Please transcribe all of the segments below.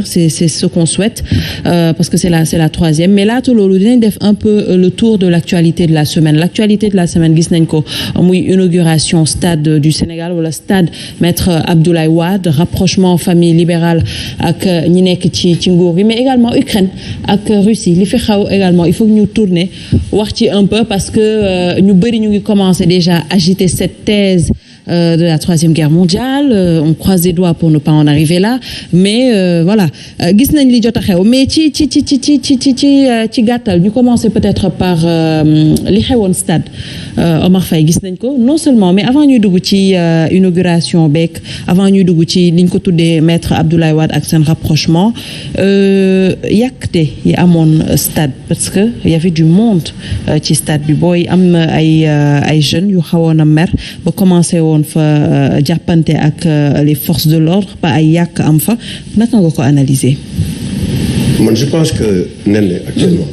c'est ce qu'on souhaite parce que c'est la troisième mais laata loolu dinañ def un peu le tour de l'actualité de la semaine gis nañ ko muy inauguration stade du Sénégal wala stade Maître Abdoulaye Wade rapprochement famille libérale ak ñi nekk ci nguur bi mais également Ukraine ak Russie li fi xaw également il faut que ñu tourner wax ci un peu parce que ñu bëri ñu ngi commencer déjà agiter cette thèse de la troisième guerre mondiale on croise les doigts pour ne pas en arriver là mais voilà gis nañ li jot a xew mais ci gàttal ñu commencer peut-être par li xewoon stade Omar Faye gis nañ ko non seulement mais avant ñuy dugg ci inauguration beeg avant ñuy dugg ci liñ ko tuddee Maître Abdoulaye Wade ak seen rapprochement yàqte yi amoon stade parce que y avait du monde ci stade bi booy am na ay jeunes yu xawoon a mer ba commencé woon fa jàppante ak les forces de l'ordre ba ay yàq am fa naka nga ko analyser. Man je pense que nen la actuellement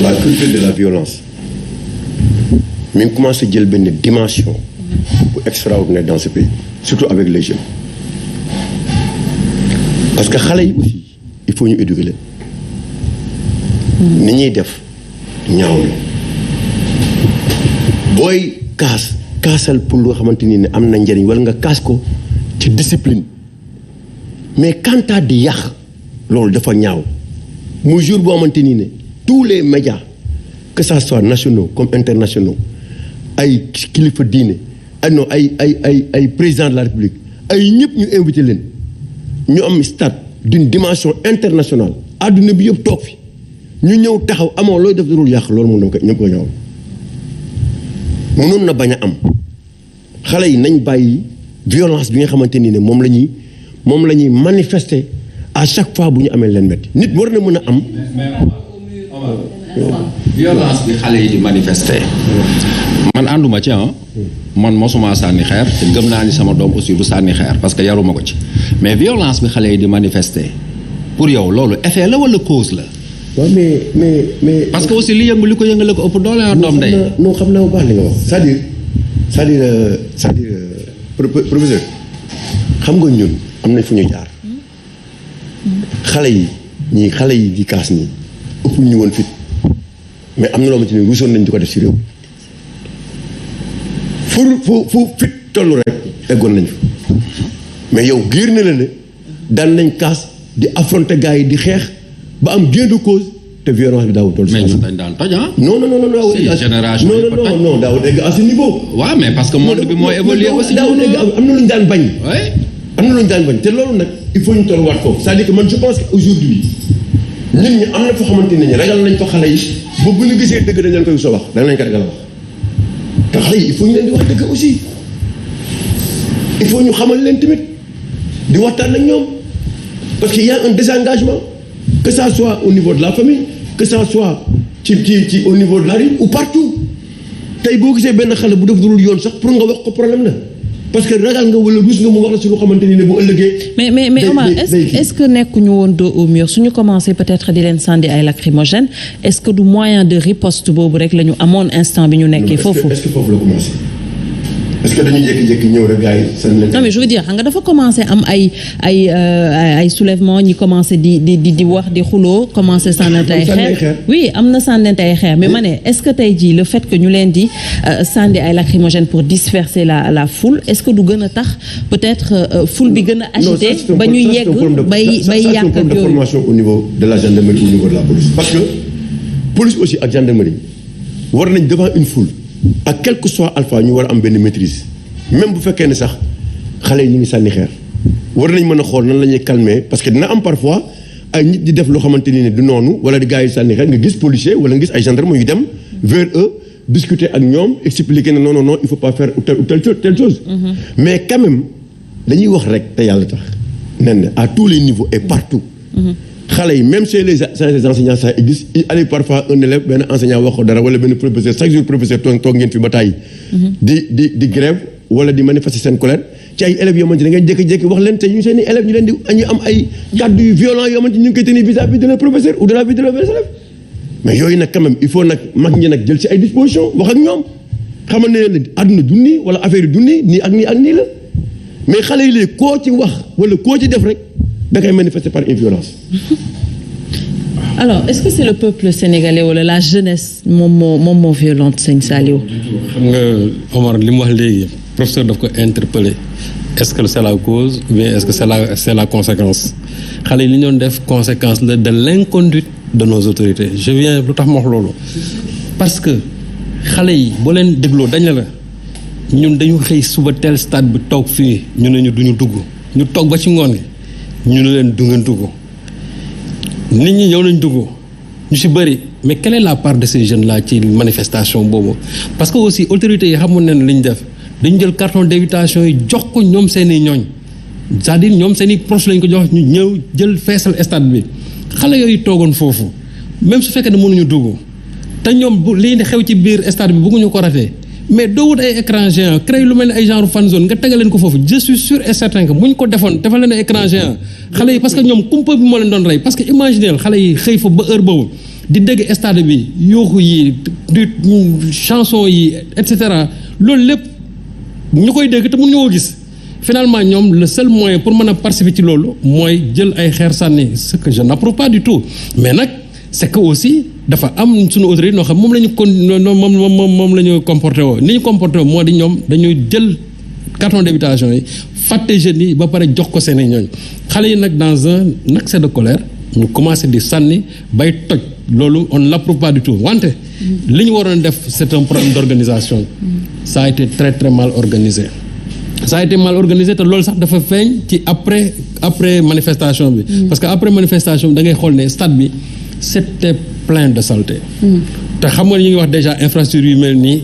la culture de la violence mi ngi commencé jël benn dimension bu extraordinaire dans ce pays surtout avec les jeunes parce que xale yi aussi il faut ñu éduquer leen ni ñuy def ñaaw la booy kaasal pour loo xamante ni ne am na njëriñ wala nga kaas ko ci discipline mais quant à di yàq loolu dafa ñaaw mu jour boo xamante ni ne tous les médias que ça soit nationaux comme internationaux ay kilifa diine ay président de la République ay ñëpp ñu invité leen ñu am stade d'une dimension internationale adduna bi yëpp toog fi ñu ñëw taxaw amoo looy def dul yàq loolu moom ñëpp ko ñaaw mënoon na bañ a am xale yi nañ bàyyi violence bi nga xamante ni ne moom la ñuy manifester à chaque fois bu ñu amee leen métti nit war na mën a am. violence bi xale yi di manifester. man ànduma ci man mosuma sànni xeer te gëm naa ni sama doom aussi du sànni xeer parce que yaruma ko ci mais violence bi xale yi di manifester pour yow loolu effet la wala cause la. waaw mais. parce que aussi li yëngu li ko yëngale ko ëpp doole doom day. non xam naa bu baax li nga wax c'est-à-dire professeur xam nga ñun am nañ fu ñu jaar xale yi di kaas nii ëpp ñu woon fit mais am na loo xamante ni ruusoon nañ di ko def ci réew fu fit tollu rek eggoon nañ fa mais yow géer na la ne daan nañ kaas di affronter gars yi di xeex ba am gain de cause te violence bi daawul toll. mais dañ daan toj non. si génération non daawul egg à ce niveau. waaw mais parce que monde bi moo évolué aussi. daawul egg am na lu ñu daan bañ. am na lu ñu daan bañ te loolu nag il faut ñu tolluwaat foofu c'est-à-dire que man je pense que aujourd'hui nit ñi am na foo xamante ne ragal nañ fa xale yi ba bu ñu gisee dëgg dañ leen koy soo wax dañ leen ko ragal wax te xale yi il faut ñu leen di wax dëgg aussi il faut ñu xamal leen tamit di waxtaan ak ñoom parce que y a un désengagement. Que ça soit au niveau de la famille que ça soit ci au niveau de la rue ou partout tey boo gisee benn xale bu def dul yoon sax pour nga wax ko problème la parce que ragal nga wala ruus nga mu wax la si lu xamante ni ne bu ëllëgee. mais Omar est-ce que nekkuñu woon dos au mur suñu commencé peut-être di leen sànni ay lacrymogènes est-ce que du moyen de riposte boobu rek la ñu amoon instant bi ñu nekkee foofu. est-ce que foofu la commencé. est-ce que dañuy jékki-jékki ñëw rek gars yi seen leen. non mais je veux dire xam nga dafa commencé am ay soulèvement ñi commencé di wax di xuloo commencé sànnante ay xeer oui am na sànnante ay xeer mais ma ne est-ce que tey jii le fait que ñu leen di sànni ay lacrymogènes pour disperser la foule est-ce que du gën a tax peut-être foule bi gën a agité ba ñu yegg bay yàq ak yooyu. formation au niveau de la gendarmerie au niveau de la police parce que police aussi ak gendarmerie war nañ devant une foule. ak quel que soit alpha ñu war a am benn maîtrise même bu fekkee ne sax xale yi ñu ngi sànni xeer war nañ mën a xool nan la ñuy calmer parce que dina am parfois ay nit di def loo xamante ni ne du noonu wala di gars yi sànni xeer nga gis policier wala nga gis ay gendarme yu dem vers eux discuter ak ñoom expliquer ne non il faut pas faire telle chose. Mais quand même dañuy wax rek te yàlla tax nen à tous les niveaux et partout. xale yi même chez les enseignants sax gis il arrive parfois un élève benn enseignant wax ko dara wala benn professeur chaque jour professeur toog ngeen fi ba tàyyi di grève wala di manifester seen colère ci ay élèves yoo xamante ne da ngay jékki-jékki wax leen te ñu seen i élèves ñu leen di ñu am ay kàddu yu violent yoo xamante ñu ngi koy tenir vis-à-vis de leur professeur ou de la vie de leurs élèves mais yooyu nag quand même il faut nag mag ñi nag jël ci ay dispositions wax ak ñoom xamal ne àdduna du nii wala affaire yi du nii ak nii la mais xale yi léegi koo ci wax wala koo ci def rek da ngay manifester par inviolence. Alors est-ce que c'est le peuple sénégalais wala la jeunesse moom moo violente sëñ Saliou. xam nga Omar li mu wax léegi professeur daf ko interpeller est-ce que c'est la cause ou bien est-ce que c'est la conséquence xale yi li ñu doon def conséquence la de l'inconduite de nos autorités je viens lu tax ma wax loolu parce que xale yi boo leen dégloo dañ la ñun dañu xëy suba tel stade bi toog fii ñu ne ñu duñu dugg ñu toog ba ci ngoon gi ñu ne leen du ngeen dugg nit ñi ñëw nañ dugg ñu ci bëri mais quelle est la part de ces jeunes là ci manifestation boobu parce que aussi autorités yi xamoon nañ li ñu def dañu jël carton d'invitation yi jox ko ñoom seeni ñooñ c'est-à-dire ñoom seeni proche lañ ko jox ñu ñëw jël feesal stade bi xale yooyu toogoon foofu même su fekkee ne mënuñu dugg te ñoom bu lii xew ci biir stade bi bëgguñu ko ratee mais doo wut ay écran géant créé lu mel ne ay genre fan zone nga tegal leen ko foofu je suis sûr et certain que bu ñu ko defoon defal leen ay écran géant xale yi parce que ñoom kumpa bi moo leen doon rey parce que imaginez xale yi xëy fa ba heure boobu di dégg stade bi yooxu yi di chanson yi et cetera loolu lépp ñu koy dégg te mënuñu koo gis finalement ñoom le seul moyen pour mën a participer ci loolu mooy jël ay xeer sànni ce que je n'approuve pas du tout mais nag c'est que aussi dafa am suñu autorité noo xam moom la ñu kon moom la ñu comporté woo ni ñu comporté woo moo di ñoom dañuy jël carton d'invitation yi fàtte jeunes yi ba pare jox ko seen i ñooñ xale yi nag dans un accès de colère ñu commencé di sànni bay toj loolu on l'approuve pas du tout wante li ñu waroon def c'est un problème d'organisation ça a été très très mal organisé ça a été mal organisé te loolu sax dafa feeñ ci après manifestation bi parce que après manifestation bi da ngay xool ne stade bi c'était plein de saleté te xam nga ñu ngi wax déjà infrastructure yu mel nii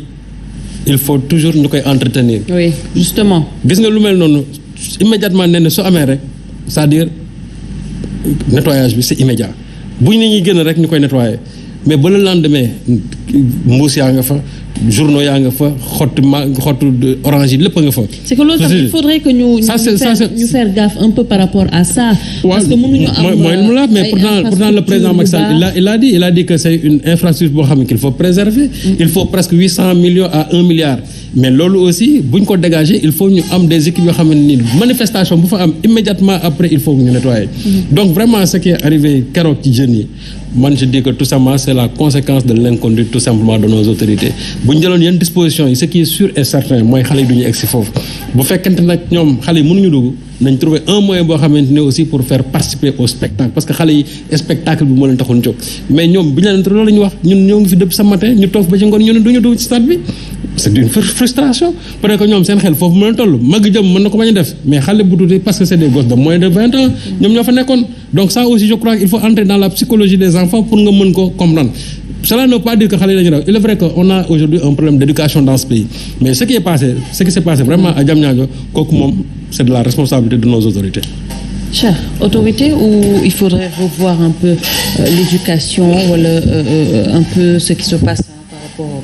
il faut toujours ñu koy entretenir oui justement gis nga lu mel noonu immédiatement nee na su amee rek c'est-à-dire nettoyage bi c'est immédiat bu nit ñi gën rek ñu koy nettoyer mais ba le lendemain mbuus yaa nga fa journaux yaa nga fa xottu orange yi lépp a nga fa. c'est que loolu tamit il faudrait que ñu faire gaffe un peu par rapport à ça. parce que mënuñu am mooy mu la mais pourtant le président Macky Sall il a dit que c'est une infrastructure boo xam ne qu'il faut préserver. Il faut presque 800 millions à 1 milliard. mais loolu aussi bu ñu ko dégager il faut ñu am des équipes yoo xam ne ni manifestation bu fa am immédiatement après il faut ñu nettoyer. Donc vraiment ce qui est arrivé keroog ci jeunes yi man je dis que tout simplement c'est la conséquence de l'inconduite tout simplement de nos autorités bu ñu jëloon yenn dispositions yi ce qui est sûr et certain mooy xale yi du ñu egg si foofu bu fekkente nag ñoom xale yi mënuñu dugg nañ trouver un moyen boo xamante ne aussi pour faire participer au spectacle parce que xale yi spectacle bi moo leen taxoon jóg mais ñoom bi ñu leen loolu la ñu wax ñun ñoo ngi fi depuis ce matin ñu toog ba ci ngoon ñu ne duñu dugg ci stade bi c'est une frustration peut-être que ñoom seen xel foofu mën a toll mag jëm mën na ko bañ a def mais xale bu tuuti parce que c'est des gosses de moins de 20 ans ñoom ñoo fa nekkoon donc ça aussi je crois qu'il faut entrer dans la psychologie des enfants pour nga mën ko comprendre. Cela ne veut pas dire que xale yi dañu daw il est vrai que on a aujourd'hui un problème d'éducation dans ce pays mais ce qui s'est passé vraiment à Diamniadio kooku moom c'est de la responsabilité de nos autorités. Chère autorité ou il faudrait revoir un peu l'éducation wala un peu ce qui se passe par rapport